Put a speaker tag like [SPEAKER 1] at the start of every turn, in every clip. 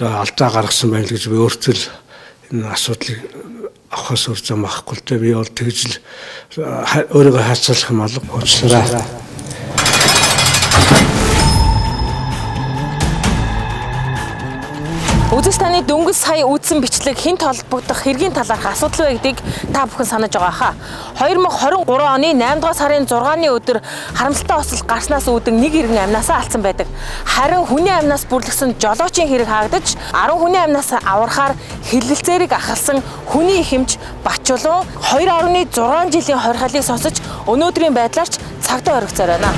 [SPEAKER 1] алдаа гаргасан байна гэж би өөртөө энэ асуудлыг авахаас өөр зам авахгүй л дээ. Би бол тэгж л өөрийгөө хаацуулах юм алга уучлаарай.
[SPEAKER 2] Үзэгч таны дөнгөж сая үзсэн бичлэг хэн толбогдох хэргийн талаарх асуудал вэ гэдгийг та бүхэн санаж байгаа хаа. 2023 оны 8 дугаар сарын 6-ны өдөр харамсалтай осол гарснаас үүдэн нэг иргэн амнаасаа алдсан байдаг. Харин хүний амнаас бүрлэгсэн жолоочийн хэрэг хаагдаж 10 хүний амнаас аврахаар хилэлцээрийг ахалсан хүний хэмж Батчулуун 2.6 жилийн хорхолыг сонсож өнөөдрийн байдлаарч цагдаа оргицоор байна.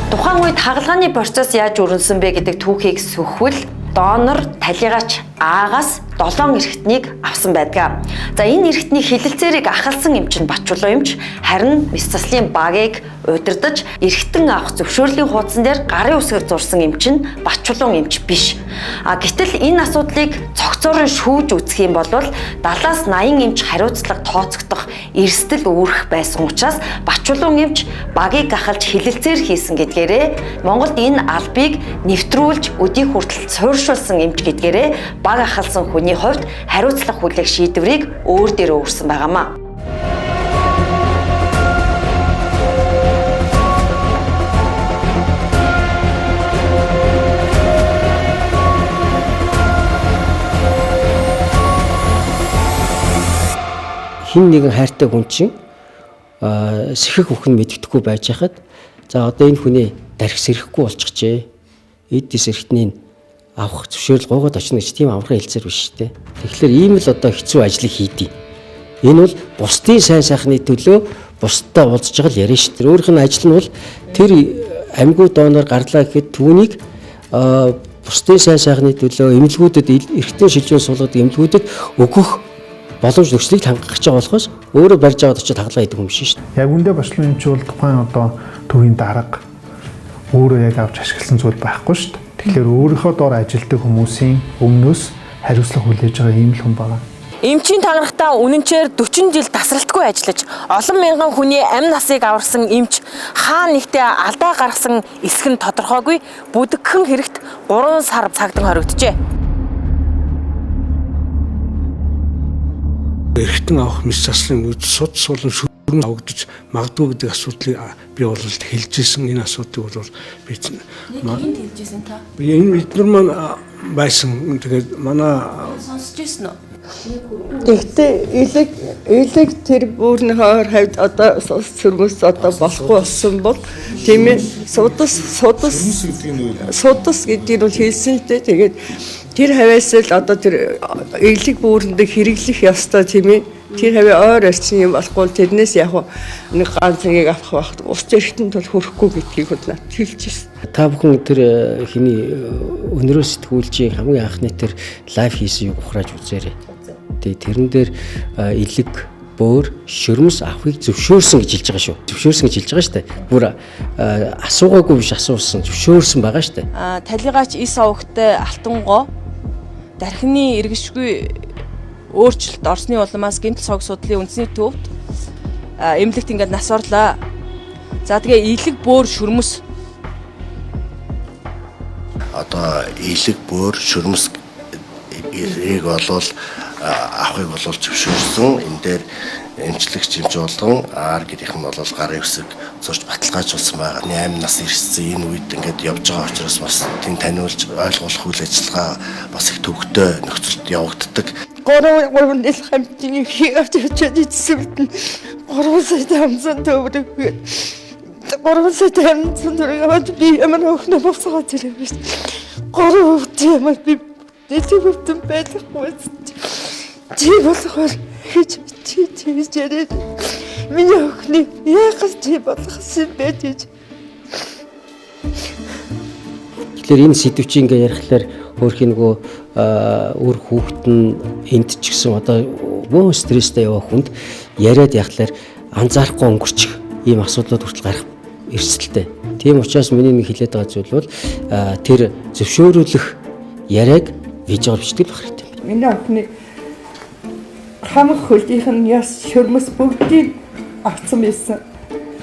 [SPEAKER 3] Тухайн үед хагалгааны процесс яаж өрнөсөн бэ гэдэг түүхийг сөхвөл донор талигаач аагаас 7 эрэгтнийг авсан байдаг. За энэ эрэгтний хилэлцээрийг ахалсан эмч нь Батчулуун эмч, харин мис заслын багийг удирдах эрэгтэн авах зөвшөөрлийн хуудсан дээр гарын үсгээр зурсан эмч нь Батчулуун эмч биш. Гэтэл энэ асуудлыг цогцоорон шүүж үзэх юм бол 70-аас 80 эмч хариуцлага тооцогдох эрсдэл үүрэх байсан учраас Батчулуун эмч багийг ахалж хилэлцээр хийсэн гэдгээрээ Монголд энэ албыг нэвтрүүлж өдий хүртэл суурьшуулсан эмч гэдгээрээ баг ахалсан хүний хувьд хариуцлага хүлээх шийдвэрийг өөр дээрээ өөрсөн байгаамаа.
[SPEAKER 4] Хин нэгэн хайртай хүн чинь сэхэх бүхэн мэддэхгүй байж хахад за одоо энэ хүний дарих сэрэхгүй болчихжээ. Эдис эрхтний авах зөвшөөрөл гоогаад очно гэж тийм амархан хэлцээр биш шүү дээ. Тэгэхээр ийм л одоо хэцүү ажлыг хийдий. Энэ бол бусдын сайн сайхны төлөө бусдаа уулзж байгаа л яриа шүү дээ. Өөрийнх нь ажил нь бол тэр амьгүй дооноор гарлаа гэхэд түүнийг бусдын сайн сайхны төлөө эмнэлгүүдэд эрхтэн шилжүүн суулгадаг эмнэлгүүдэд өгөх боломж нөхцөлийг хангах гэж байгаа болохоос өөрөө барьж аваад очиод хаглаа хийдэг юм шиг шүү дээ.
[SPEAKER 5] Яг үндэ Батчулуун эмч бол тухайн одоо төвийн дарга өөрөө яг авч ашигласан зүйл байхгүй шүү дээ. Тэгэхээр өөрийнхөө доор ажилтдаг хүмүүсийн өмнөөс хариуцлага хүлээж байгаа ийм л хүн байна.
[SPEAKER 2] Эмчийн тангарахтаа үнэнчээр 40 жил тасралтгүй ажиллаж олон мянган хүний амь насыг аварсан эмч хаа нэгтээ алдаа гаргасан эсэх нь тодорхойгүй бүдэгхэн хэрэгт 3 сар цагдан хоригджээ.
[SPEAKER 1] Эрхтэн авах мис заслын үед суд суулан шүрэн авагдаж магадгүй гэдэг асуудлыг би бол хэлж ирсэн. Энэ асуудлыг бол би
[SPEAKER 2] хэнд хэлжсэн та?
[SPEAKER 1] Би энэ эдгээр маань байсан. Тэгээд манай
[SPEAKER 2] сонсож ирсэн үү?
[SPEAKER 6] Гэхдээ элэг тэр бүрнийхөө хавьд одоо сүрмэс одоо болохгүй болсон бол тийм ээ судас гэдгийг бол хэлсэн дээ. Тэгээд тэр хавьяас л одоо тэр элэг бүрэндээ хэрэглэх ёстой тийм ээ. Тэр хавьяа ойр арчин юм болохгүй тэрнээс яг нэг ганц цагийг авах багт ус зэрэгтэнд бол хүрэхгүй гэдгийг бол над хэлж ирсэн.
[SPEAKER 4] Та бүхэн тэр хиний өнөрөө сэтгүүлчийн хамгийн анхны тэр лайв хийсэн юг ухрааж үзээрэй. Тэгээ тэрэн дээр элэг бөөр шөрмөс авахыг зөвшөөрсөн гэж хэлж байгаа шүү. Зөвшөөрсөн гэж хэлж байгаа шүү дээ. Бүр асуугаагүй биш асуусан, зөвшөөрсөн байгаа шүү дээ.
[SPEAKER 2] Талигаач ис овогтой алтангоо дархины эргэжгүй өөрчлөлт орсны улмаас гэмтэл цог судлалын үндэсний төвд эмнэлэгт ингээд нас орлаа. За тэгээ элэг бөөр шөрмөс
[SPEAKER 7] одоо элэг бөөр шөрмөс эрийг болвол авахыг бол зөвшөөрсөн. Энэ дээр эмчлэгч хэмж болгон ар гэрийнх нь бол гарын үсэг зурж баталгаажуулсан байгаа. 8 нас ирсэн энэ үед ингээд явж байгаа учраас бас тийм таниулж ойлгуулах үйл ажиллагаа бас их төвөгтэй нөхцөлд явагддаг.
[SPEAKER 6] 3 жил хамтын хийгээд идсэн мэт 3 сая хамсан төгрөг. 3 сая хамсан төгрөг би ямар өхнө босгоод ирэх биш. 3 жил би дэвтэн байхгүй. Чи болохоор хийж яриад миний өхний яагаад чи болгосон бэ гэж.
[SPEAKER 4] Тэгэхээр энэ сэдв чи ингээ ярихлаар өөрхийн нөгөө өөр хүүхэд нь энд ч гэсэн одоо бөө стресстэй яваа хүнд яриад яхахлаар анзаарахгүй өнгөрчих ийм асуудлууд хүртэл гарах эрсдэлтэй. Тийм учраас миний нэг хэлээд байгаа зүйл бол тэр зөвшөөрүүлэх яриаг видеоор бичдэг байх хэрэгтэй.
[SPEAKER 6] Миний өхний хамаг хөлдийнх нь яс шөрмөс бүгдийг авсан байсан.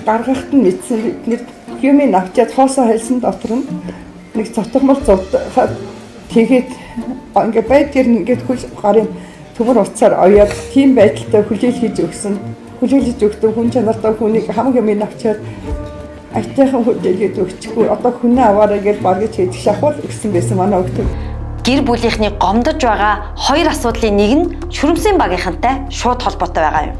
[SPEAKER 6] Гаргахт нь мэдсэн бид нэр юм авчиад хоосоо хэлсэн дотор нь нэг цотгомол зовдохад тэгээд ингээд байдгэр ингээд хөл гарын төмөр уцаар оёод тийм байдалтай хүлээл хийж өгсөн. Хүлээлж өгдөг хүн чанартай хүнийг хамгийн минь авчаад айтайхан хүлээлгээд өгчихгүй. Одоо хүнээ аваарай гэж баргаж хийх шахвал өгсөн байсан манай өгдөг.
[SPEAKER 3] Гэр бүлийнхний гомдож байгаа хоёр асуудлын нэг нь шүрмсийн багийнхантай шууд холбоотой байгаа юм.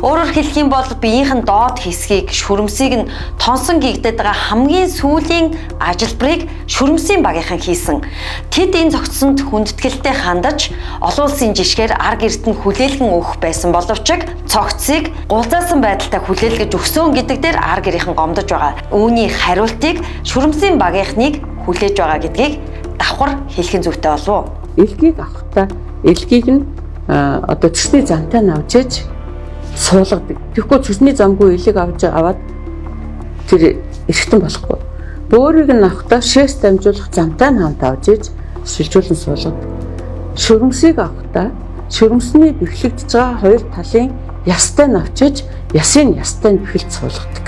[SPEAKER 3] Өөрөөр хэлэх юм бол биеийнхэн доод хэсгийг шүрмсийг нь тонсон гигдээд байгаа хамгийн сүүлийн ажилбарыг шүрмсийн багийнхан хийсэн. Тэд энэ зохицсонд хүндэтгэлтэй хандаж олон улсын жишгээр ар гэрт нь хүлээлгэн өгөх байсан боловч цогцыг гулзаасан байдалтай хүлээлгэж өгсөн гэдэг дээр ар гэрийнхэн гомдож байгаа. Үүний хариултыг шүрмсийн багийнхныг хүлээж байгаа гэдгийг давхар хэлхэн зүйтэй болов.
[SPEAKER 8] Элгийг авахдаа элгийг нь одоо цэсний замтай навж иж суулгадаг. Тэгэхгүй цэсний замгүй элийг аваад тэр эргэтэн болохгүй. Бөөрийг нь авахдаа шээс дамжуулах замтай навд авж иж шилжүүлэн суулгадаг. Шүрмсийг авахдаа шүрмсний бэхлэгдэж байгаа хоёр талын ястай навчиж ясын ястай нь бэхэлж суулгадаг.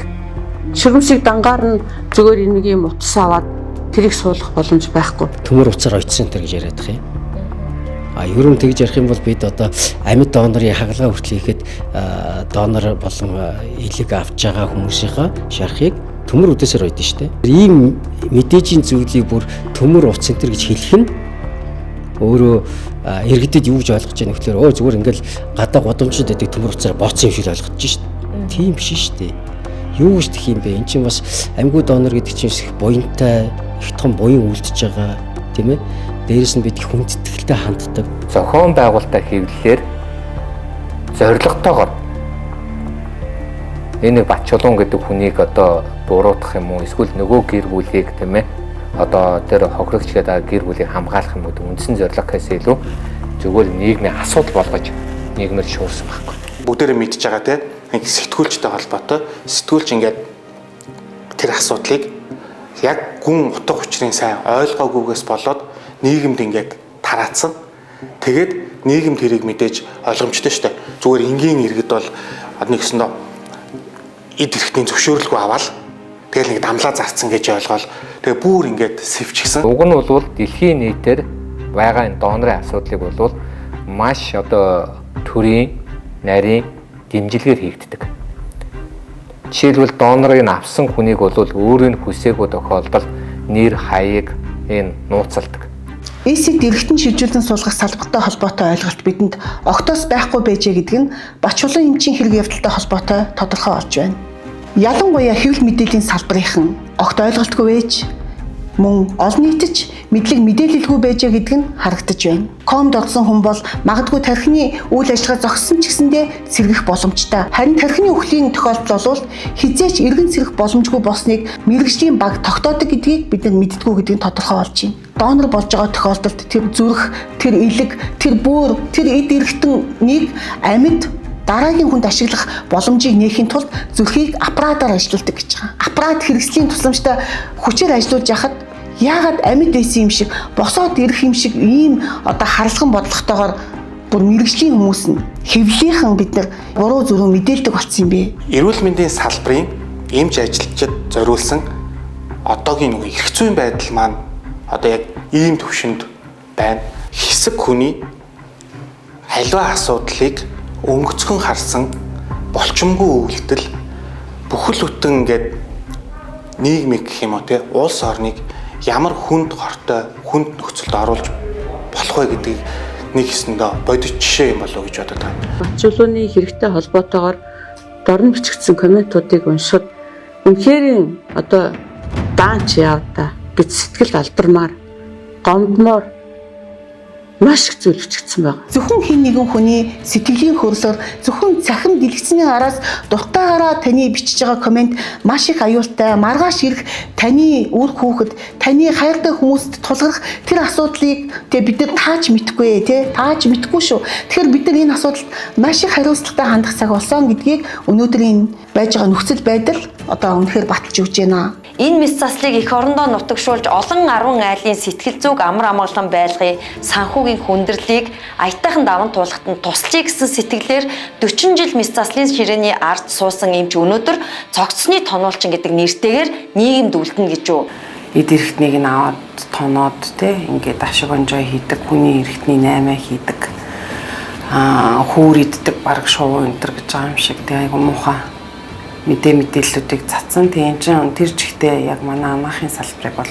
[SPEAKER 8] Шүрмсийг дангаар нь зүгээр нэг юм утас аваад тэрийг суулгах боломж байхгүй.
[SPEAKER 4] Төмөр уцаар ойцсон гэж яриад байгаа юм. Ер нь тэгж ярих юм бол бид одоо амьд донорын хагалгаа хүртэл хийхэд донор болон элэг авч байгаа хүмүүсийнхаа шархыг төмөр үдээсээр ойдсон шүү дээ. Ийм мэдээжийн зүйлийг бүр төмөр уц центр гэж хэлэх нь өөрөө иргэдэд юу гэж ойлгож байгаа нөхлөөр зүгээр ингээл гадаа годомжид байдаг төмөр уцаар бооцсон юм шиг ойлгож байна шүү дээ. Тийм биш шүү дээ. Юу гэж тэх юм бэ? Энд чинь бас амьгүй донор гэдэг чинь их буянтай, их том буян үлдэж байгаа, тийм ээ? Дээрээс нь бид хүндэтгэлтэй ханддаг.
[SPEAKER 9] Зохион байгуулалтаа хэвлэлээр зорилготойгоор энэ Бат Чулуун гэдэг хүнийг одоо буруутгах юм уу? Эсвэл нөгөө гэр бүлийг тийм ээ? Одоо тэр хохирогч гэдэг гэр бүлийг хамгаалах юм уу? Үндсэн зорилго гэхээс илүү зөвхөн нийгмийн асуудал болгож нийгмээр шуурсан байхгүй.
[SPEAKER 10] Бүгдээрээ мэдж байгаа тийм сэтгүүлчтэй холбоотой сэтгүүлч ингээд тэр асуудлыг яг гүн утга учирын сайн ойлгоогүйгээс болоод нийгэмд ингээд тараацсан. Тэгээд нийгэм тэрийг мэдээж ойлгомжтой шүү дээ. Зүгээр энгийн иргэд бол нэг өсөндөө эд эрхтний зөвшөөрлгүй аваад тэгэл нэг дамлаа зарцсан гэж ойлгоол. Тэгээ бүр ингээд сэвчихсэн.
[SPEAKER 9] Уг нь бол дэлхийн нийтээр байгаа энэ донорын асуудлыг бол маш одоо төрийн нарийн дэмжлэгээр хийгддэг. Жишээлбэл донорыг авсан хүнийг бол өөрийн хүсээгүй тохиолдолд нэр хаяг энэ нууцалдаг.
[SPEAKER 11] Эсийг дэрэгтэн шилжүүлэн суулгах салбартай холбоотой ойлголт бидэнд огтоос байхгүй байжээ гэдэг нь Бат Чулуун эмчийн хэрэг явдалтай холбоотой тодорхой болж байна. Ялангуяа хэвлэл мэдээллийн салбарынхан огт ойлголтгүй байж мөн олон нийтэд мэдлэг мэдээлэлгүй байжээ гэдэг нь харагдаж байна. Комд орсон хүн бол магадгүй тархины үйл ажиллагаа зогссон ч гэсэндээ сэргэх боломжтой. Харин тархины үхлийн тохиолдол бол хизээч эргэн сэргэх боломжгүй болсныг мэрэгжлийн баг тогтоодог гэдгийг бид мэддэггүй гэдэг нь тодорхой болж байна. Донор болж байгаа тохиолдолд тэр зүрх, тэр элэг, тэр бөөр, тэр эд эрхтнийг амьд дараагийн хүнд ашиглах боломжийг нээхийн тулд зүрхийг аппаратаар ажилуулдаг гэж байгаа. Аппарат хэрэгслийн тусламжтай хүчээр ажилуулж яхад яагаад амьд байсан юм шиг босоод ирэх юм шиг ийм одоо харалхан бодлоготойгоор бүр мэрэгжлийн хүмүүс нь хэвлэлийнхэн бид нар буруу зүрх мэдээлдэг болсон юм бэ?
[SPEAKER 10] Эрүүл мэндийн салбарын эмч ажилчид зориулсан одоогийн нэг эрх зүйн байдал маань одоо яг ийм төвшөнд байна. Хэсэг хүний аливаа асуудлыг өнгөцгөн харсан болчмгүй үйлдэл бүхэл бүтэн ингээд нийгмийг гэх юм уу те улс орныг ямар хүнд хортой хүнд нөхцөлд оруулж болох вэ гэдгийг нэг хэсэндээ бодит жишээ юм болов уу гэж бодод байна.
[SPEAKER 8] Бат Чулууны хэрэгтэй холбоотойгоор дорн бичигдсэн комментуудыг уншихад үнэхээр одоо даанч явда гэж сэтгэл алдармаар гомдмоор маш их зүйл бичигдсэн байна.
[SPEAKER 11] Зөвхөн хин нэгэн хүний сэтгэлийн хөрлөөр зөвхөн цахим дэлгэцний араас дуртайгаараа таны бичиж байгаа комент маш их аюултай, маргааш ирэх таны үр хүүхэд, таны хайртай хүмүүст тулгарх тэр асуудлыг бид нар тааж мэдэхгүй тааж мэдэхгүй шүү. Тэгэхээр бид нар энэ асуудалд маш их хариуцлагатай хандах цаг болсон гэдгийг өнөөдрийн байж байгаа нөхцөл байдал одоо үнэхээр баталж өгч байна.
[SPEAKER 3] Энэ мэс заслыг эх орондоо нутагшуулж олон 10 айлын сэтгэл зүг амар амгалан байлгыг санхүүгийн хүндрэлийг аятайхан даван туулахад нь туслая гэсэн сэтгэлээр 40 жил мэс заслын ширээний ард суусан эмч өнөөдөр цогцсны тонулчин гэдэг нэртэйгээр нийгэмд үлдэнэ гэж юу.
[SPEAKER 8] эд эрхтнийг нь аваад тоноод те ингээд ашиг онжоо хийдэг, хүний эрхтний 8 хийдэг. Хүүр иддэг бараг шувуу өнтер гэж байгаа юм шиг те айгу муухай мэдээллүүдийг цацсан. Тийм чинь тэр жигтэй яг манай анаахын салбарыг бол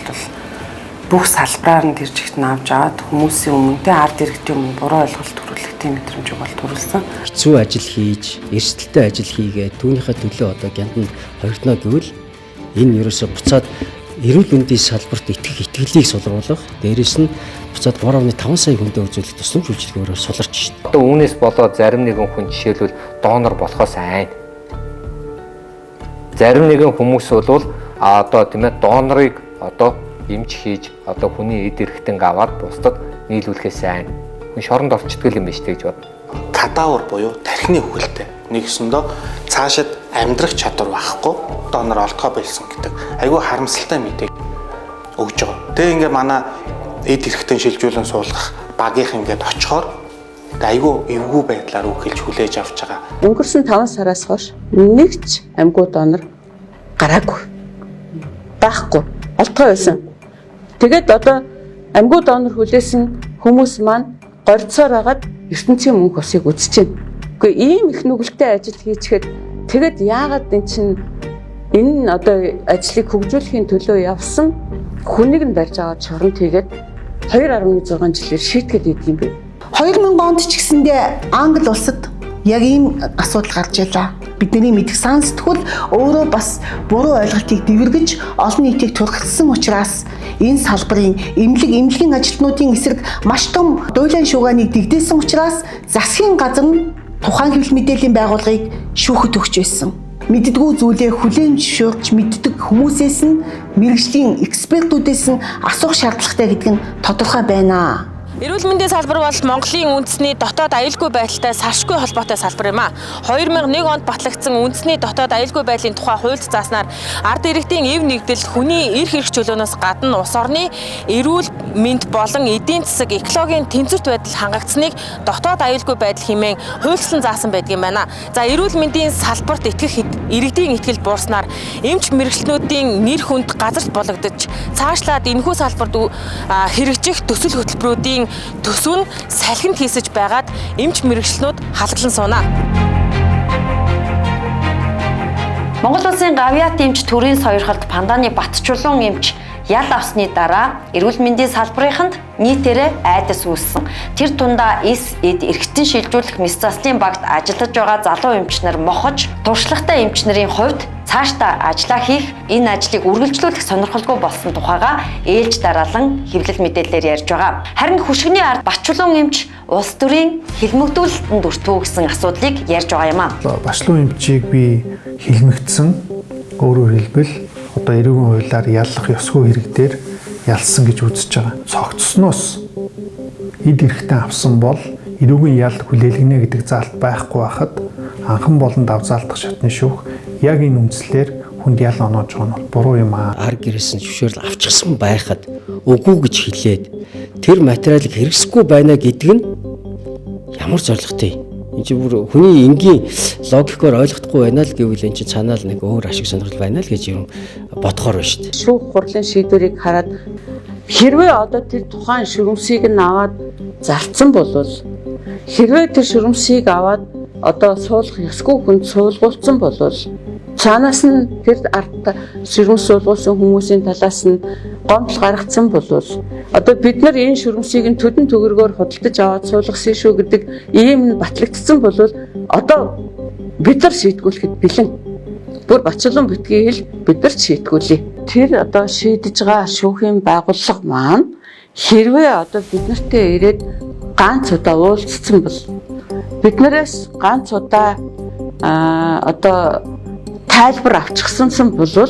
[SPEAKER 8] бүх салбараар нь тэр жигт нь авч аваад хүмүүсийн өмнө те ард иргэдийн өмнө буруу ойлголт төрүүлэх тийм мэдрэмжийг бол төрүүлсэн.
[SPEAKER 4] Хэцүү ажил хийж, эрсдэлтэй ажил хийгээд түүнийхээ төлөө одоо гянданд хоригдно гэвэл энэ ерөөсө буцаад эрүүл мэндийн салбарт итгэх итгэлийг сулруулах, дээрэс нь буцаад 3.5 сая хүндээ үзүүлэх тусламж үйлчилгээгөөр суларч шít.
[SPEAKER 9] Одоо үүнээс болоод зарим нэгэн хүн жишээлбэл донор болохоос айн. Зарим нэгэн хүмүүс бол одоо тийм ээ донорыг одоо эмч хийж одоо хүний эд эрхтэн аваад бусдад нийлүүлэхээс айн. Хүн шоронд орчдөг юм байна шүү дээ гэж бод.
[SPEAKER 10] Кадавр буюу тархины үхэлтэй. Нэгсэндээ цаашид амьдрах чадвар байхгүй донор олдгоо болсон гэдэг айгүй харамсалтай мэдээг өгж байгаа. Тэгээ ингээ манай эд эрхтэн шилжүүлэн суулгах багийнх ингээд очихоор айгүй эвгүй байдлаар үхэлж хүлээж авч байгаа.
[SPEAKER 8] Өнгөрсөн 5 сараас хойш нэг ч амьгуу донор гараагүй. Байхгүй. Олдгоо байсан. Тэгээд одоо амьгуу донор хүлээсэн хүмүүс маань горцоор агаад ертөнцийн мөнх усыг үзэж байна. Гэхдээ ийм их нүгэлтэй ажил хийчихэд тэгээд яагаад энэ нь одоо ажлыг хөгжүүлэхийн төлөө явсан хүнийг нь барьж аваад шоронд хийгээд 2.6 жилээр шийтгэд идэв юм бэ.
[SPEAKER 11] 2000 онд ч гэсэндээ Англи улсад яг ийм асуудал гарч илаа. Бидний мэдих сан сэтгүүл өөрөө бас буруу ойлголтыг дэвэргэж олон нийтийг турхилсан учраас энэ салбарын эмнэлгийн ажилтнуудын эсрэг маш том дуйлан шугааныг дэгдээсэн учраас засгийн газар нь тухайн хэвлэл мэдээллийн байгууллагыг шүүхэд өгч байсан. Мэддэггүй зүйлээ хүлээн зөвшөөрч мэддэг хүмүүсээс нь мэргэжлийн экспертүүдээс нь асуух шаардлагатай гэдэг нь тодорхой байна.
[SPEAKER 2] Эрүүл мэндийн салбар бол Монголын үндэсний дотоод аюулгүй байдалтай салшгүй холбоотой салбар юм а. 2001 онд батлагдсан үндэсний дотоод аюулгүй байдлын тухай хуульд зааснаар ард иргэдийн эв нэгдэл хүний эрх чөлөөнөөс гадна улс орны эрүүл мэнд болон эдийн засаг экологийн тэнцвэрт байдал хангагдсныг дотоод аюулгүй байдал хэмээн хуульчлан заасан байдаг юм байна. За эрүүл мэндийн салбарт итгэх иргэдийн итгэл буурснаар эмч мэрэгчлэнүүдийн нэр хүнд газарт бологдож цаашлаад энэхүү салбарт хэрэгжих төсөл хөтөлбөрүүдийн төсөв нь салхинд хийсэж байгаад эмч мэрэгчлэнүүд халаглан сууна.
[SPEAKER 3] Монгол улсын гавьяат эмч төрийн сойрхолд Панданы Батчулуун эмч ял авсны дараа эрүүл мэндийн салбарынханд нийтээрээ айдас үүссэн. Тэр тундаа эд эрхтэн шилжүүлэх мэс заслын багт ажиллаж байгаа залуу эмч нар мохож, туршлагатай эмч нарын хувьд цаашдаа ажиллаа хийх, энэ ажлыг үргэлжлүүлэх сонирхолгүй болсон тухайга ээлж дараалан хэвлэл мэдээлэлээр ярьж байгаа. Харин хөшгөний ард Батчулуун эмч улс төрийн хилмигдүүлэлтэнд өртөө гэсэн асуудлыг ярьж байгаа юм аа.
[SPEAKER 5] Батчулуун эмчийг би хилмигдсэн, өөрөөр хэлбэл одоо эрүүгийн хуулиар яллах ёсгүй хэрэг дээр ялсан гэж үзэж байгаа. Цогцсноос эд эрхтэн авсан бол эрүүгийн ял хүлээлгэнэ гэдэг заалт байхгүй байхад анхан болонд авзаалдах шатны шүүх яг энэ үндслээр хүнд ял оноож байгаа нь буруу юм аа.
[SPEAKER 4] Ар гэрээсэн зөвшөөрөл авчихсан байхад үгүй гэж хэлээд тэр материалыг хэрэгсэхгүй байна гэдэг нь ямар зоригтой. Энд чинь бүр хүний энгийн логикоор ойлгохгүй байна л гэвэл энэ чинь цаанаа л нэг өөр ашиг сонирхол байна л гэж юм бодохоор байна шүү дээ.
[SPEAKER 8] Шүүх хурлын шийдвэрийг хараад хэрвээ одоо тэр тухайн шүрмсийг нь аваад зарцсан бол хэрвээ тэр шүрмсийг аваад одоо суулгах ёсгүй хүнд суулгуулсан бол цаанаас нь тэр ард шүрмс суулгуулсан хүмүүсийн талаас нь гомдол гаргацсан бол одоо бид нар энэ шүрмсийг нь төдөн төгрөгөөр худалдаж аваад суулгасан шүү гэдэг ийм батлагдсан бол одоо бид нар шийтгүүлэхэд бэлэн. Бүр Батчулуун битгий хэл бид нар шийтгүүлье. Тэр одоо шийдэж байгаа шүүхийн байгууллага маань хэрвээ одоо бид нартэй ирээд ганц удаа уулзсан бол биднээс ганц удаа одоо тайлбар авчихсан бол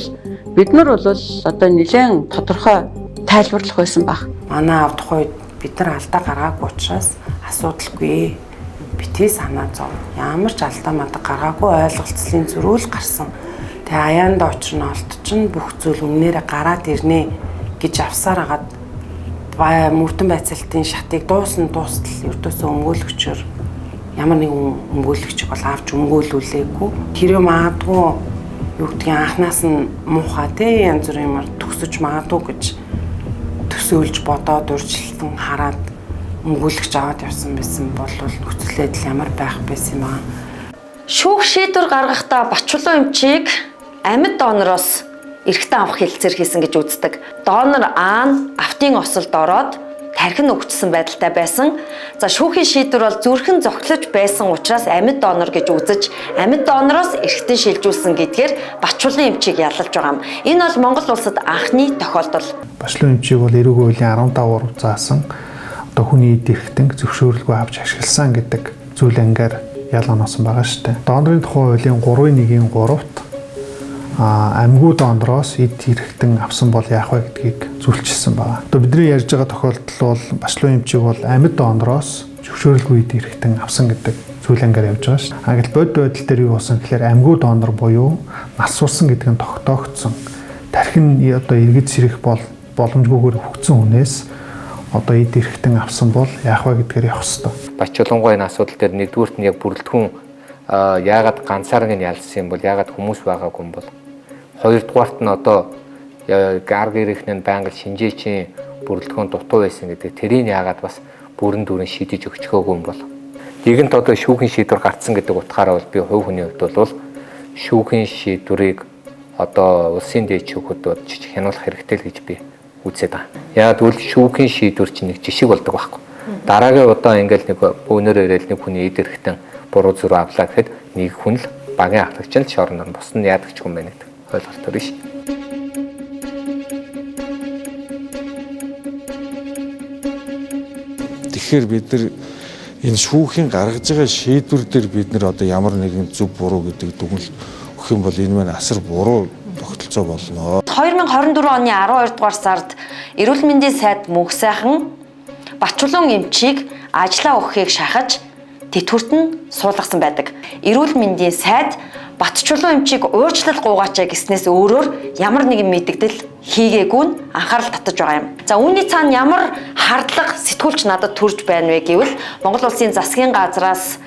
[SPEAKER 8] бид нар бол одоо нэлээд тодорхой тайлбарлах байсан баг. Манай авд тухайд бид нар алдаа гаргаагүй учраас асуудалгүй. Битгий санаа зов. Ямар ч алдаа мадаг гаргаагүй ойлголцлын зөрүүл гарсан. Тэгээ аяанд очрно олдчихно бүх зүйл өмнөрөө гараад ирнэ гэж авсаар агаад мөрдөн байцаалтын шатыг дуустал ердөөсөө өмгөөлөгчөөр ямар нэгэн өмгөөлөгч бол авч өмгөөлүүлээгүй. Тэр юм аадгүй
[SPEAKER 12] юу гэдгийг анханаас нь муухай те янз бүрийн юмар төгсөж магадгүй гэж төсөөлж бодоод урьдчилсан хараад өнгөлөгч аваад явсан байсан бол нөхцөл байдал ямар байх байсан юм аа.
[SPEAKER 3] Шүүх шийдвэр гаргахдаа Бачулуун эмчийг амьд донороос эрэгтэй авах хэлэлцээр хийсэн гэж үздэг. Донор Аа нь автын осолд ороод тархин өгчсөн байдалтай байсан. За шүүхийн шийдвэр бол зүрхэн зогтлож байсан учраас амьд донор гэж үзэж амьд донороос эрэгтэй шилжүүлсэн гэдгээр Бачулуун эмчийг ялалж байгаа юм. Энэ бол Монгол улсад анхны тохиолдол.
[SPEAKER 5] Бачулуун эмчийг бол эрүүгийн хуулийн 15 заасан одоо хүний эд эрхтэн зөвшөөрлгүй авч ашигласан гэдэг зүйл ангаар ялгааносон байгаа шүү дээ. Донорын тухай хуулийн 3-1-ийн 3-т амьгүй донороос эд эрхтэн авсан бол яах вэ гэдгийг зөвлөжсөн байна. Одоо бидний ярьж байгаа тохиолдол бол Бачулуун эмчийг бол амьд донороос зөвшөөрлгүй эд эрхтэн авсан гэдэг зүйл ангаар явж байгаа шүү. Агил бодит байдал дээр юу болсон гэхээр амьгүй донор буюу насварсан гэдэг нь тогтоогдсон. Тархин одоо эргэж сэрэх боломжгүйгээр хөгцсөн хүнээс одоо эд эрхтэн авсан бол яах вэ гэдгээр явах хэрэгтэй.
[SPEAKER 9] Бачулуунгүй энэ асуудал дээр нэгдүгürt нь яг бүрэлдэхүүн яагаад ганцаараа нь ялсан юм бол яагаад хүмүүс байгаагүй юм бол хоёрдугаарт нь одоо арга ирэх нь байнга шинжээчийн бүрэлдэхүүн дутуу байсан гэдэг тэрийг яагаад бас бүрэн дүүрэн шийдэж өгчгөөгүй юм бол нэгэнт одоо шүүхийн шийдвэр гарцсан гэдэг утгаараа бол би хувь хүний хувьд бол шүүхийн шийдвэрийг одоо улсын дээд шүүхэд хянуулах хэрэгтэй л гэж би үзээд байгаа. Яагаад гэвэл шүүхийн шийдвэр чинь нэг жишг болдог байхгүй. Дараагийн удаа ингээл нэг өнөр ирээл нэг хүний эд эрхтэн буруу зүрх авлаа гэхэд нэг хүн л багийн ахлагч нь шорно бос нь яадаг ч юм байна гэдэг ойлголт биш.
[SPEAKER 13] Тэгэхээр бид нар энэ шүүхийн гаргаж байгаа шийдвэр дээр бид нар одоо ямар нэгэн зөв буруу гэдэг дүгнэлт өгөх юм бол энэ маань асар буруу тогтолцоо болно.
[SPEAKER 3] 2024 оны 12 дугаар сард Эрүүл мэндийн сайд Мөнх сайхан Бачулуун эмчийг ажиллаа өгөхийг шахаж тэтгэврт нь суулгасан байдаг. Эрүүл мэндийн сайд Бачулуун эмчийг уурчлал гуугаачаа гэснээс өөрөөр ямар нэгэн мэдэгдэл хийгээгүй нь анхаарал татаж байгаа юм. За үүний цаана ямар хардлага сэтгүүлч надад төрж байна вэ гэвэл Монгол улсын засгийн газраас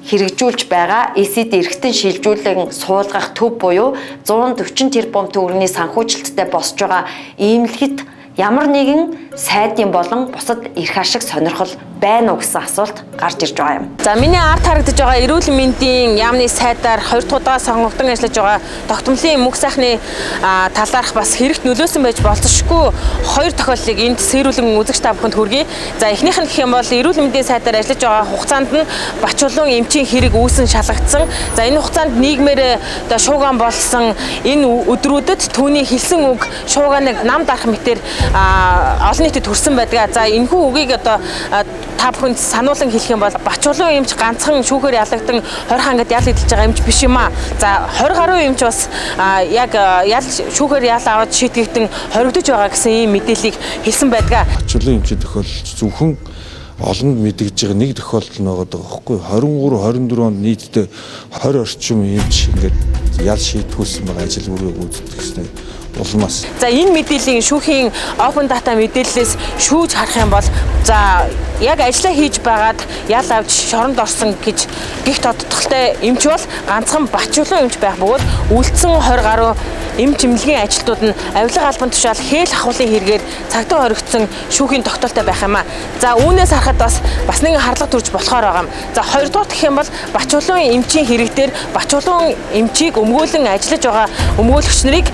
[SPEAKER 3] хэрэгжүүлж байгаа эсэд эрхтэн шилжүүлэн суулгах төв буюу 140 тэрбум төгрөгийн санхүүжилттэй босч байгаа иймлэхэд ямар нэгэн сайдын болон бусад эрх ашиг сонирхол байна уу гэсэн асуулт гарч ирж байгаа юм.
[SPEAKER 2] За миний ард харагдаж байгаа эрүүл мэндийн яамны сайдаар 2 дахь удаа сонгогдсон ажиллаж байгаа тогтмолын Мөнх сайхны талаарх бас хэрэгт нөлөөсөн байж болзошгүй 2 тохиолдлыг энд сэрүүлэн үзэгч та бүхэнд хүргэе. За эхнийх нь гэх юм бол эрүүл мэндийн сайдаар ажиллаж байгаа хугацаанд нь Бачулуун эмчийн хэрэг үүсэн шалгагдсан. За энэ хугацаанд нийгмээр одоо шууган болсон энэ өдрүүдэд түүний хэлсэн үг шууганыг нам дарах мэтээр олон нийтэд хүрсэн байдаг. За энэхүү үгийг одоо та бүхэнд сануулan хэлэх юм бол Бачулуун эмч ганцхан шүүхээр ялагдсан 20 хангад ял эдэлж байгаа эмч биш юм аа. За 20 гаруй эмч бас яг шүүхээр ял аваад шийтгэгдэн хоригдож байгаа гэсэн ийм мэдээллийг хэлсэн байдаг.
[SPEAKER 13] Бачулуун эмчийн тохиолдол зөвхөн олонд мэдэгдэж байгаа нэг тохиолдол нь байгаа байхгүй 23 24 онд нийтдээ 20 орчим эмч ингээд ял шийдгүүлсэн байгаа ажил бүрийг үздэг гэсэн улмаас. За
[SPEAKER 2] энэ мэдээллийн шүүхийн open data мэдээллээс шүүж харах юм бол за яг ажиллаа хийж байгаад ял авч шоронд орсон гэж гих тодтолтой эмч бол ганцхан Бачулуун эмч байх бөгөөд үлдсэн 20 гаруй эмч эмнэлгийн ажилтнууд нь авилга албан тушаал хээл ахуулын хэрэгээр цагдаа хоригдсон шүүхийн тогтоолтой байх юм а. За үүнээс харахад бас нэгэн харлага төрж болохоор байгаа юм. За хоёрдугаар гэх юм бол Бачулуун эмчийн хэрэг дээр Бачулуун эмчийг өмгөөлөн ажиллаж байгаа өмгөөлөгч нарыг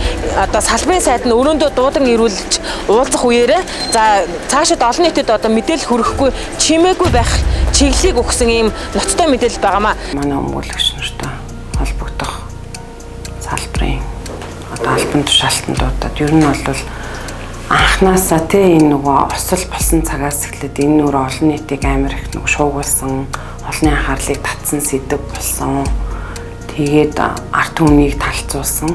[SPEAKER 2] одоо салбарын сайд нь өрөөндөө дуудан ирүүлж уулзах үеэрээ за цаашид олон нийтэд одоо мэдээлэл хүрэхгүй чимээгүй байх чиглэлийг өгсөн ийм ноцтой мэдээлэл байгаамаа.
[SPEAKER 12] Манай өмгөөлөгч нартай холбогдох салбарын одоо албан тушаалтнуудад ер нь бол анхнаасаа энэ нөгөө осол болсон цагаас эхлээд энэ нөр олон нийтийг амар их нөгөө шуугуулсан, олонний анхаарлыг татсан сэдв болсон. Тэгээд арт түмнийг талцуулсан.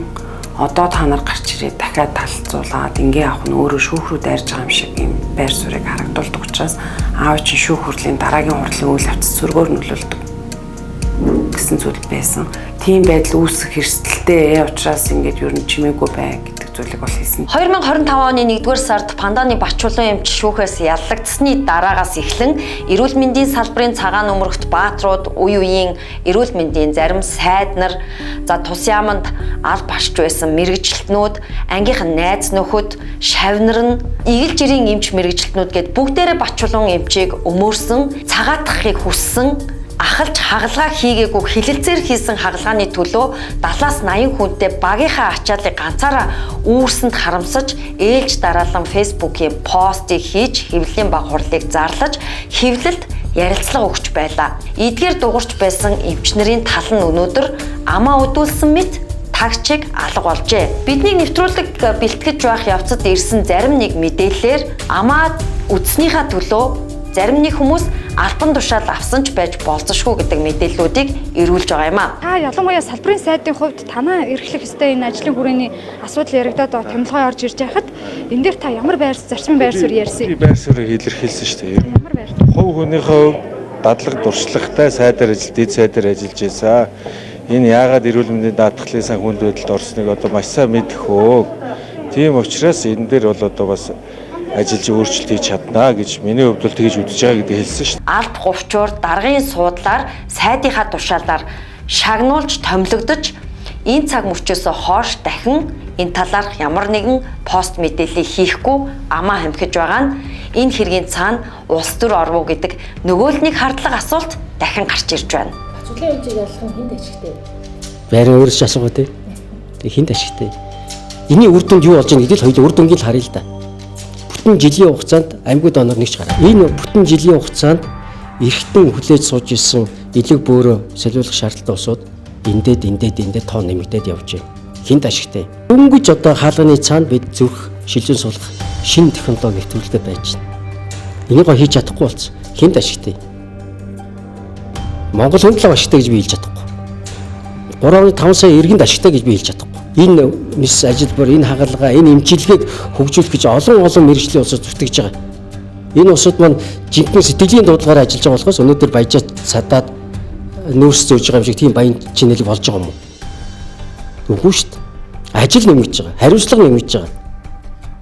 [SPEAKER 12] Одоо та нар гарч ирээд дахиад талцуулаад ингээ авах нь өөрөө шүүх рүү дайрж байгаа юм шиг юм байр суурийг харагдуулдаг учраас аав чинь шүүх хурлын дараагийн хурлын үйл явц зөргөөр нөлөөлдөг гэсэн зүйл байсан. Тийм байдал үүсэх эрсдэлтэй учраас ингээд ер нь чимээгүй бай гэдэг зүйлийг бол хийсэн.
[SPEAKER 3] 2025 оны 1-р сард Панданы Бачулан эмч шүүхээс яллагдсны дараагаас эхлэн эрүүл мэндийн салбарын цагаан өмөрөгт баатрууд, үе үеийн эрүүл мэндийн зарим сайд нар, за тус яаманд аль барьж байсан мэрэгчлэтнүүд, ангийнхан найз нөхөд, шавнар нь, игэл жирийн эмч мэрэгчлэтнүүд гэд бүгдээрээ Бачулан эмчийг өмөрсөн, цагаатгахыг хүссэн, ахалж хагалгаа хийгээгүй хилэлцээр хийсэн хагалгааны төлөө 70-80 хүнтэй багийнхаа ачааллыг ганцаараа үүрсэнд харамсаж, ээлж дараалан фэйсбүүкийн постыг хийж хэвлэлийн баг хурлыг зарлаж хэвлэлд ярилцлага өгч байлаа. Эдгээр дуурч байсан эмч нарын тал нь өнөөдөр амаа өдүүлсэн мэт тагчиг алга болжээ. Бидний нэвтрүүлэг бэлтгэж байх явцад ирсэн зарим нэг мэдээлэлээр амаа үдснийхаа төлөө зарим нэг хүмүүс албан тушаал авсан ч байж болзошгүй гэдэг мэдээллүүдийг ирүүлж байгаа юм аа.
[SPEAKER 14] Та ялангуяа салбарын сайдын хувьд танаа эрхлэх ёстой энэ ажлын хүрээний асуудал яригадаад темлогой орж ирж байхад энэ дээр та ямар зарчмын байр суурь ярьсан?
[SPEAKER 13] Байр суурийг илэрхийлсэн шүү дээ. Ямар байр? Хувь хүнийхээ дадлаг дуршлагтай сайдаар дэд сайдаар ажиллаж байсан. Энэ яагаад эрүүл мэндийн даатгалын санхүүнд байдалд орсныг одоо маш сайн мэдэх өө. Тийм учраас энэ дээр бол одоо бас ажиллаж өөрчлөлт хийж чаднаа гэж миний хувьд бол тэгж үзэж байгаа гэдгийг хэлсэн шүү дээ.
[SPEAKER 3] Алд говчуур даргын суудлаар сайдынхаа тушаалаар шагнуулж томилогдож энэ цаг мөчөөс хойш дахин энэ талаарх ямар нэгэн пост мэдээлэл хийхгүй амаа хамхиж байгаа нь энэ хэргийн цаана улс төр орвоо гэдэг нөгөөлнийг хардлага асуулт дахин гарч ирж байна.
[SPEAKER 2] Бачулан эмчийг ялах нь хэн ашигтай?
[SPEAKER 4] Байраа өөрөөс асуугаа тий. Тэг хэн ашигтай? Эний үр дүнд юу болж байгаа гэдэл хоёул үр дүнгийг л харъя л да. Бүтэн жилийн хугацаанд аймагуд оноор нэгч гараа. Энэ бүтэн жилийн хугацаанд эргэтэн хүлээж сууж исэн элэг бөөрөө солиулах шаардлагатай усууд эндээд тоо нэмэгдээд явж байна. Хинт ашигтай. Өнгөж одоо хаалганы цаана бид зүрх шилжин суулгах шинэ технологи нэвтрүүлэлтэй байж байна. Энийг хийж чадахгүй болсон. Хинт ашигтай. Монгол хүнд л ашигтай гэж би хэлж чадахгүй. 3.5 сая иргэнд ашигтай гэж би хэлж чадахгүй. Энэ нис ажилбар, энэ хагалгаа, энэ эмчилгээг хөгжүүлэх гэж олон мэргэжлийн улсууд зүтгэж байгаа. Энэ улсууд маань жинхэнэ сэтгэлийн дуудлагаар ажиллаж байгаа болохоос өнөөдөр баяжаад садаад нөөц зөөж байгаа юм шиг тийм баян чинэлэг болж байгаа юм уу? Үгүй шүү дээ. Ажил нэмэгдэж байгаа, хариуцлага нэмэгдэж байгаа.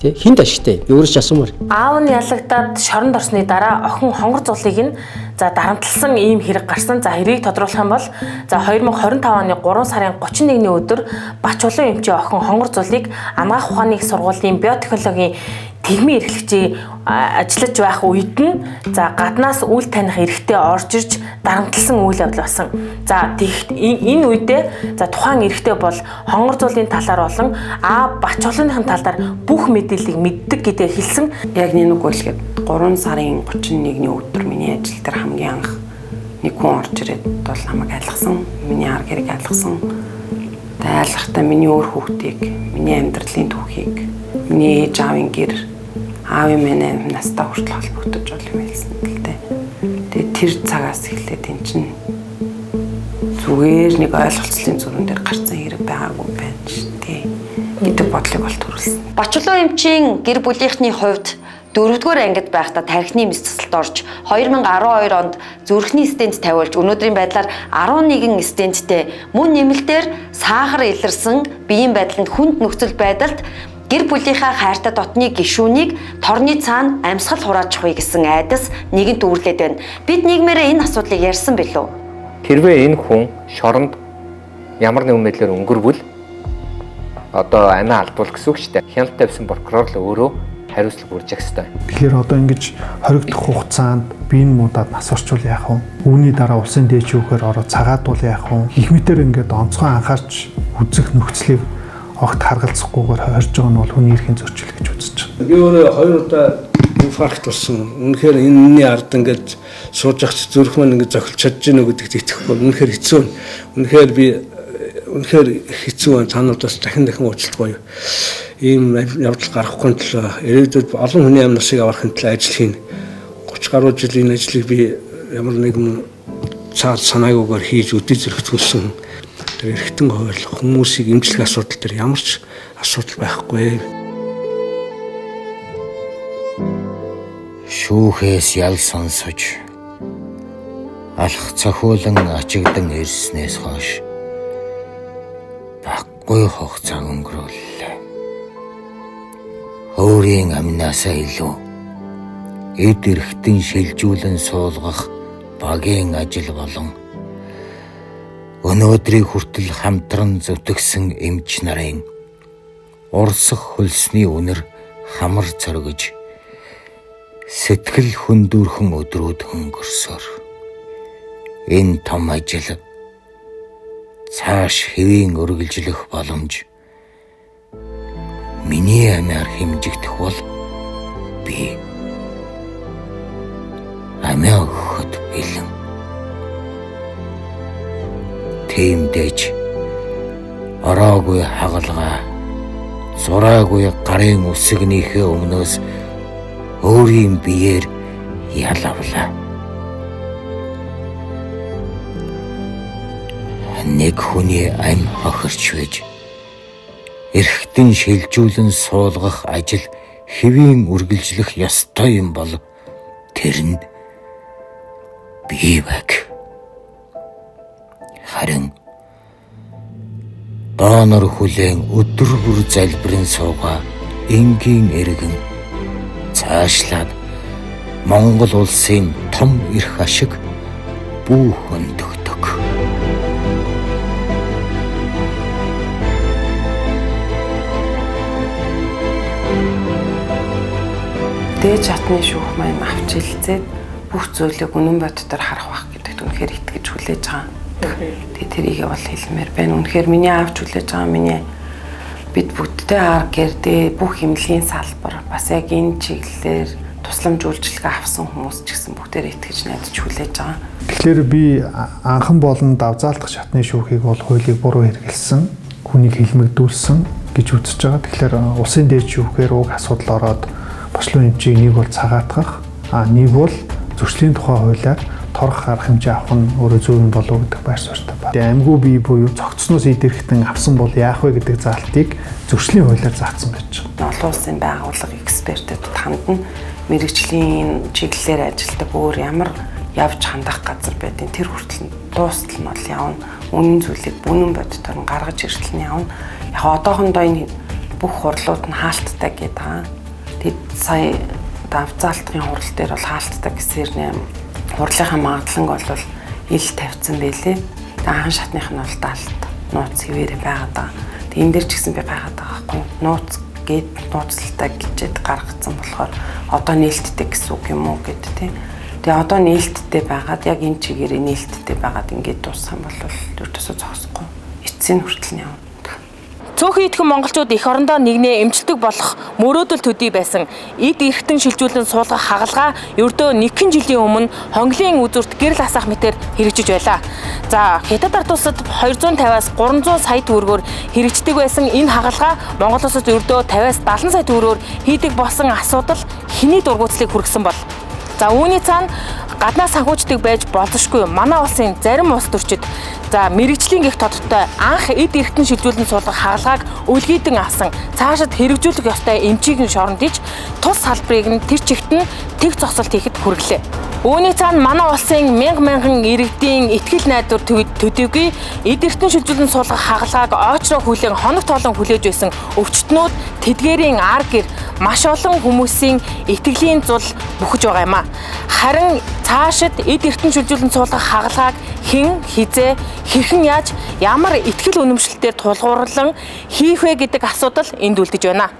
[SPEAKER 4] Тэ хинт ашигтай. Би өөрөөс ч асуумаар.
[SPEAKER 2] Аав нь ялагдаад шоронд орсны дараа охин хонгор зулыг нь дарамтлсан ийм хэрэг гарсан. За хэргийг тодруулах юм бол 2025 оны 3 сарын 31-ний өдөр Бачулан эмчийн охин хонгор зулыг Амгаах ухааны их сургуулийн биотехнологийн тэгмийн эрхлэгчийн ажиллаж байх үед нь гаднаас үл таних эрхтэй орж ирж дарамтлсан үйл явдал болсон. За энэ үедээ тухайн эрхтэй бол хонгор зуулын талаар болон Бачуланыхын талаар бүх мэдээллийг мэддэг гэдээ хэлсэн.
[SPEAKER 12] Яг нэг үгэлгээд 3 сарын 31-ний өдөр миний ажил дээр хамгийн анх нэг хүн орж ирээд бол намайг айлгсан. Миний ар гэрэг айлгсан. Айлгахтаа миний өөр хүүхдийг, миний амьдралын түүхийг, миний ээж аавын гэр, аавын минь настаа хүртэл холбогдож бол юм хэлсэн л дээ. Тэгээд тэр цагаас эхлээд эн чинь зүгээр нэг ойлголцлын зүрэн дээр гарсан хэрэг байгаагүй байна шүү дээ гэдэг бодлыг бол төрүүлсэн.
[SPEAKER 3] Бачулан эмчийн гэр бүлийнхний хувьд 4-р ангид байхдаа тархины мэс цэцэлд орж 2012 онд зүрхний стенд тавиулж өнөөдрийн байдлаар 11 стендтэй мөн нэмэлтээр сахар илэрсэн биеийн байдланд хүнд нөхцөл байдалд гэр бүлийнхаа хайртай дотны гишүүнийг торны цаана амьсгал хураажчихъя гэсэн айдас нэгэнт үүрлээд байна. Бид нийгмээрээ энэ асуудлыг ярьсан билүү?
[SPEAKER 9] Хэрвээ энэ хүн шоронд ямар нэгэн байдлаар өнгөрвөл одоо амиа алдвал гэсэн үг шүү дээ. Хяналт тавьсан прокурор л өөрөө хариуцлага үржих ёстой.
[SPEAKER 5] Тэгэхээр одоо ингэж хоригдох хугацаанд биеийн муудаад нас орчвол яах вэ? Үүний дараа улсын дээчүүхээр ороод цагаадвал яах вэ? Их мэтэр ингээд онцгой анхаарч үзэх нөхцөлийг огт харгалзахгүйгээр хорж байгаа нь бол хүний эрхийн зөрчил гэж үзэж байна.
[SPEAKER 1] Би өөрөө 2 удаа инфаркт болсон. Үнэхээр энэний ард ингээд сууж ахч зүрх маань ингээд зохилж чадж гэнэ гэдэгт итгэхгүй. Үнэхээр хэцүү. Үнэхээр би хэцүү байна. Тануудаас дахин уучлалт гоё. Ийм явдал гарахгүй төлөө ирээдүйд олон хүний амнасыг аврахын төлөө ажил хийн. 30 гаруй жил энэ ажлыг би ямар нэгэн цаад санаагүйгээр хийж үдээ зэрэгцүүлсэн. Тэр эргэтэн хууль хүмүүсийг эмчлэх асуудал дээр ямар ч асуудал байхгүй.
[SPEAKER 15] Шүүхээс ял сонсож алх цохиулан ачигдан ирснээс хойш баггүй хугацаа өнгөрүүллээ. өөрийн амнаасаа илүү эд эрхтэн шилжүүлэн суулгах багийн ажил болон өнөөдрийг хүртэл хамтран зүтгэсэн эмч нарын урсах хөлсний үнэр хамар цоргож сэтгэл хөндүүрхэн өдрүүд өнгөрсөөр энэ том ажил цааш хэвийн үргэлжлэх боломж миний амиар хэмжигдэх бол би амиа өгөхөд бэлэн. Тиймдээч ороогүй хагалгаа зураагүй гарын үсгнийхээ өмнөөс өөрийн биеэр ялавлаа. Нэг хүний ам хохирч байж эрхтэн шилжүүлэн суулгах ажил хэвийн үргэлжлэх ёстой юм бол тэр нь би баг. Харин донор хүлээн өдөр бүр залбирэн суугаа энгийн эргэн цаашлаад Монгол улсын том эрх ашиг бүү хөндөгдөг.
[SPEAKER 12] Дээж хатны шүүх маань авч хэлцээд бүх зүйлийг үнэн боддоор харах байх гэдэгт үнэхээр итгэж хүлээж байгаа. Тэгээ тэрийгээ бол хэлмээр байна. Үнэхээр миний авч хүлээж байгаа миний бид бүгдтэй арга гэрдээ бүх хэмнэлийн салбар бас яг энэ чиглэлээр тусламж үйлчилгээ авсан хүмүүс ч гэсэн бүгдээр итгэж найдаж хүлээж байгаа.
[SPEAKER 5] Тэгэхээр би анхан болон давзаалтах шатны шүүхийг бол хуулийг буруу хэрэгэлсэн, хүнийг хэлмэгдүүлсэн гэж үзэж байгаа. Тэгэхээр улсын дээд шүүхээр уг асуудал ороод бослон эмчийг нэг бол цагаатгах, нэг бол зөрчлийн тухай хуулиар торох арга хэмжээ авах нь өөрөө зөв юм болов гэдэг байр суурьтай байна. Тэгээ амьгүй бие буюу цогцсноос идэрхтэн авсан бол яах вэ гэдэг заалтыг зөрчлийн хуулиар заасан байж байгаа.
[SPEAKER 12] Олон улсын байгууллага экспертүүд хандна мэрэгжлийн чиглэлээр ажилладаг өөр ямар явж хандах газар байдیں۔ Тэр хүртэл дуустал нь бол явна. Үнэн зүйлийг үнэн боддоор нь гаргаж иртэл нь явна. Яг одоохондоо энэ бүх хурлууд нь хаалттай гэдэг байгаа. Тэд сая давзаалтын хурал дээр бол хаалттай гэсээр нэм хурлынхаа магадланг бол ил тавьсан байлээ. Тэгээ анхан шатных нь бол даалт нууц хэвээрээ байгаад байгаа. Тэгээ энэ дэр ч гэсэн би байгаад байгаа байхгүй. Нууц гээд нууцлалтай гэжээд гаргацсан болохоор одоо нээлттэй гэсэн үг юм уу гэд тий. Тэгээ одоо нээлттэй байгаад яг энэ чигээрээ нээлттэй байгаад ингээд дууссан бол ердөөсөө зогсохгүй. Эцсийн хүртэл нь явна.
[SPEAKER 2] Цөөхөн идэхэн монголчууд эх орондоо нэгнээ эмчилдэг болох мөрөөдөл төдий байсан эд эрхтэн шилжүүлэн суулгах хагалгаа ердөө нэгэн жилийн өмнө Хонголын үзүүрт гэрэл асаах мэтээр хэрэгжиж байлаа. За Хятад ард улсад 250-аас 300 сая төгрөгөөр хэрэгждэг байсан энэ хагалгаа Монгол улсад ердөө 50-аас 70 сая төгрөгөөр хийдэг болсон асуудал хэний дургуутслыг хүргэсэн бол. За үүний цаана гаднаа санхүүждэг байж болзошгүй манай улсын зарим улс төрчид за мэрэгжлийн гих тодортой анх эд эрхтэн шилжүүлэн суулгах хагалгааг үлгийдэн авсан цаашид хэрэгжүүлэх ёстой эмчийн шоронд иж тус салбарыг нь тэр чигт нь тэг зогсолт хийхэд хүргэлээ. Үүний цаана манай улсын мянган иргэдийн итгэл найдвар төдийгүй эд эрхтэн шилжүүлэн суулгах хагалгааг очроо хүлээн хоног тоолон хүлээж байсан өвчтнүүд тэдгээрийн ар гэр маш олон хүмүүсийн итгэлийн зул бүхэж байгаа юм а. Харин цаашид эд эрхтэн шилжүүлэн суулгах хагалгааг хэн хизээ хэрхэн яаж ямар итгэл үнэмшилтээр тулгуурлан хийх вэ гэдэг асуудал энд үлдэж байна.